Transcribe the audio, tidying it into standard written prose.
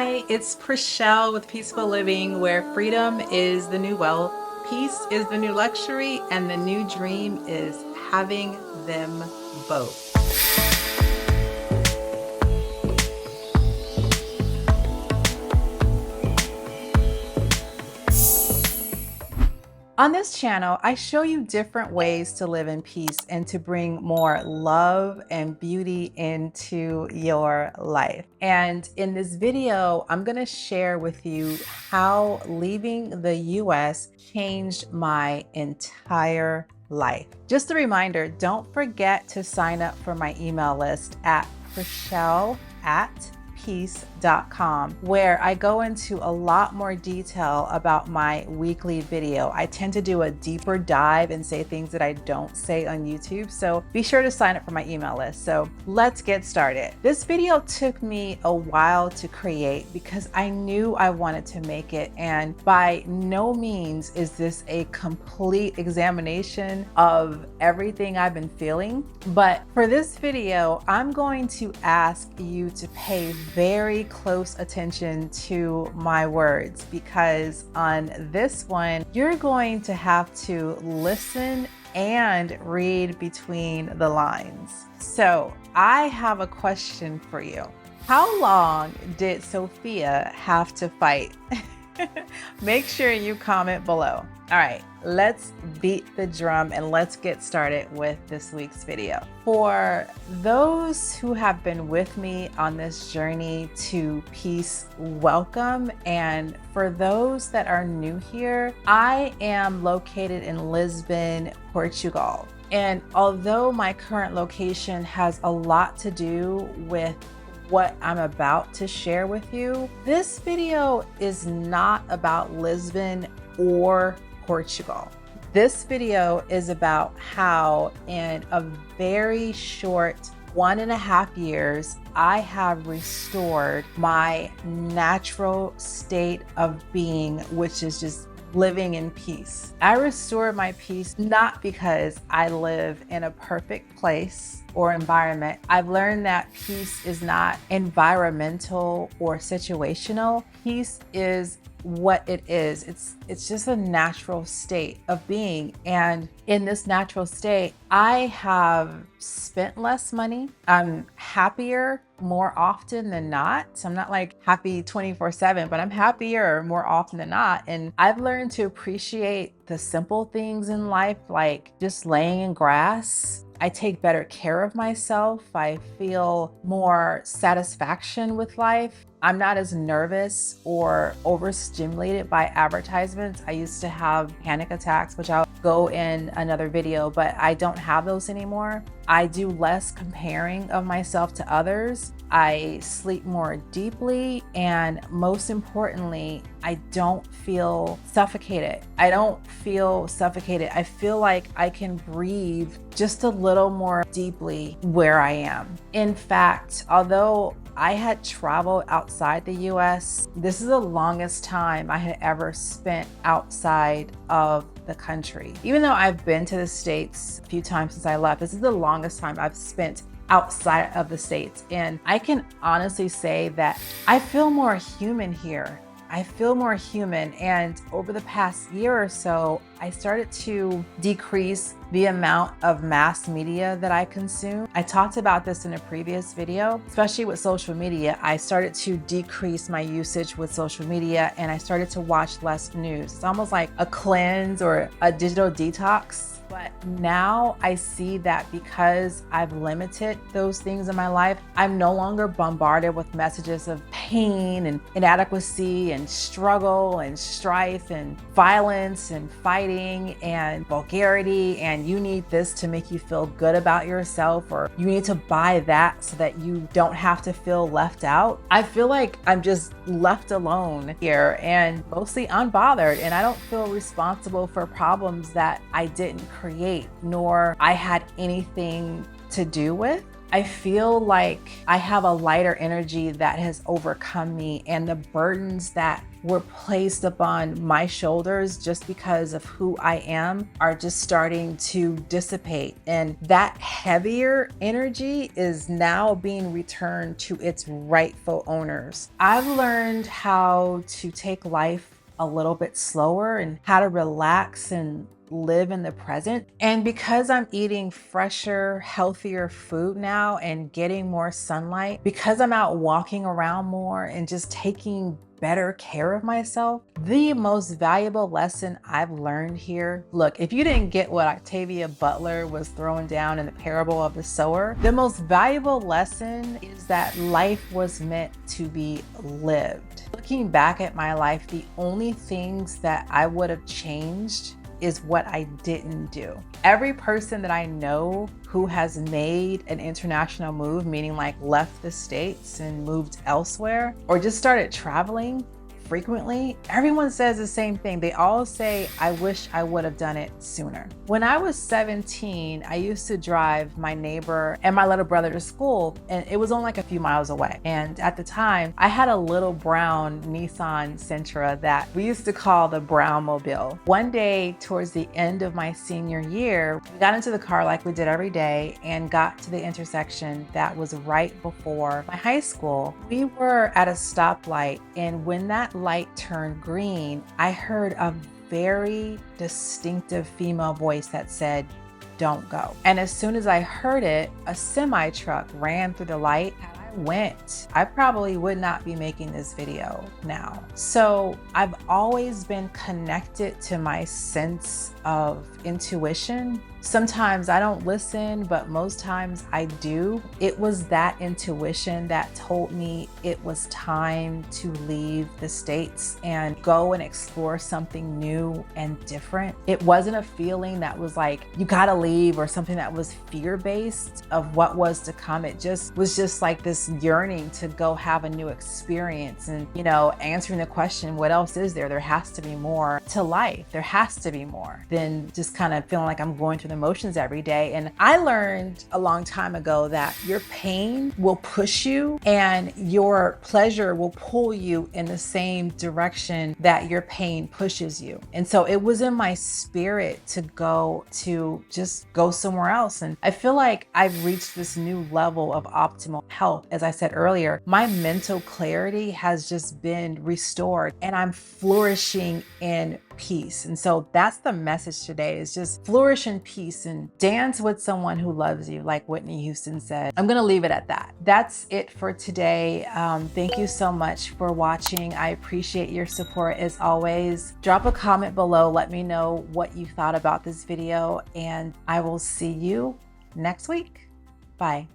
Hi, it's Prachel with Peaceful Living, where freedom is the new wealth, peace is the new luxury, and the new dream is having them both. On this channel, I show you different ways to live in peace and to bring more love and beauty into your life. And in this video, I'm going to share with you how leaving the US changed my entire life. Just a reminder, don't forget to sign up for my email list at Prachel@peace.com, where I go into a lot more detail about my weekly video. I tend to do a deeper dive and say things that I don't say on YouTube, so be sure to sign up for my email list. So let's get started. This video took me a while to create because I knew I wanted to make it, and by no means is this a complete examination of everything I've been feeling. But for this video, I'm going to ask you to pay very close attention to my words, because on this one, you're going to have to listen and read between the lines. So I have a question for you. How long did Sophia have to fight? Make sure you comment below. All right, let's beat the drum and let's get started with this week's video. For those who have been with me on this journey to peace, welcome. And for those that are new here, I am located in Lisbon, Portugal. And although my current location has a lot to do with what I'm about to share with you, this video is not about Lisbon or Portugal. This video is about how in a very short 1.5 years, I have restored my natural state of being, which is just living in peace. I restored my peace not because I live in a perfect place or environment. I've learned that peace is not environmental or situational. Peace is what it is. It's just a natural state of being. And in this natural state, I have spent less money. I'm happier more often than not. So I'm not like happy 24/7, but I'm happier more often than not. And I've learned to appreciate the simple things in life, like just laying in grass. I take better care of myself. I feel more satisfaction with life. I'm not as nervous or overstimulated by advertisements. I used to have panic attacks, which I'll go in another video, but I don't have those anymore. I do less comparing of myself to others. I sleep more deeply, and most importantly, I don't feel suffocated. I don't feel suffocated. I feel like I can breathe just a little more deeply where I am. In fact, although I had traveled outside the US, this is the longest time I had ever spent outside of the country. Even though I've been to the States a few times since I left, this is the longest time I've spent outside of the States. And I can honestly say that I feel more human here. I feel more human. And over the past year or so, I started to decrease the amount of mass media that I consume. I talked about this in a previous video, especially with social media. I started to decrease my usage with social media, and I started to watch less news. It's almost like a cleanse or a digital detox. But now I see that because I've limited those things in my life, I'm no longer bombarded with messages of pain and inadequacy and struggle and strife and violence and fighting and vulgarity and you need this to make you feel good about yourself, or you need to buy that so that you don't have to feel left out. I feel like I'm just left alone here and mostly unbothered, and I don't feel responsible for problems that I didn't create, nor I had anything to do with. I feel like I have a lighter energy that has overcome me, and the burdens that were placed upon my shoulders just because of who I am are just starting to dissipate. And that heavier energy is now being returned to its rightful owners. I've learned how to take life a little bit slower and how to relax and live in the present. And because I'm eating fresher, healthier food now and getting more sunlight, because I'm out walking around more and just taking better care of myself, the most valuable lesson I've learned here, look, if you didn't get what Octavia Butler was throwing down in the parable of the sower, the most valuable lesson is that life was meant to be lived. Looking back at my life, the only things that I would have changed is what I didn't do. Every person that I know who has made an international move, meaning like left the States and moved elsewhere, or just started traveling frequently, everyone says the same thing. They all say, I wish I would have done it sooner. When I was 17, I used to drive my neighbor and my little brother to school, and it was only like a few miles away. And at the time, I had a little brown Nissan Sentra that we used to call the Brown Mobile. One day towards the end of my senior year, we got into the car like we did every day and got to the intersection that was right before my high school. We were at a stoplight, and when that light turned green, I heard a very distinctive female voice that said, "Don't go." And as soon as I heard it, a semi truck ran through the light. Went, I probably would not be making this video now. So I've always been connected to my sense of intuition. Sometimes I don't listen, but most times I do. It was that intuition that told me it was time to leave the States and go and explore something new and different. It wasn't a feeling that was like, you gotta leave, or something that was fear-based of what was to come. It just was just like this yearning to go have a new experience and, answering the question, what else is there? There has to be more to life. There has to be more than just kind of feeling like I'm going through the motions every day. And I learned a long time ago that your pain will push you and your pleasure will pull you in the same direction that your pain pushes you. And so it was in my spirit to just go somewhere else. And I feel like I've reached this new level of optimal health. As I said earlier, my mental clarity has just been restored and I'm flourishing in peace. And so that's the message today, is just flourish in peace and dance with someone who loves you, like Whitney Houston said. I'm gonna leave it at that. That's it for today. Thank you so much for watching. I appreciate your support as always. Drop a comment below. Let me know what you thought about this video, and I will see you next week. Bye.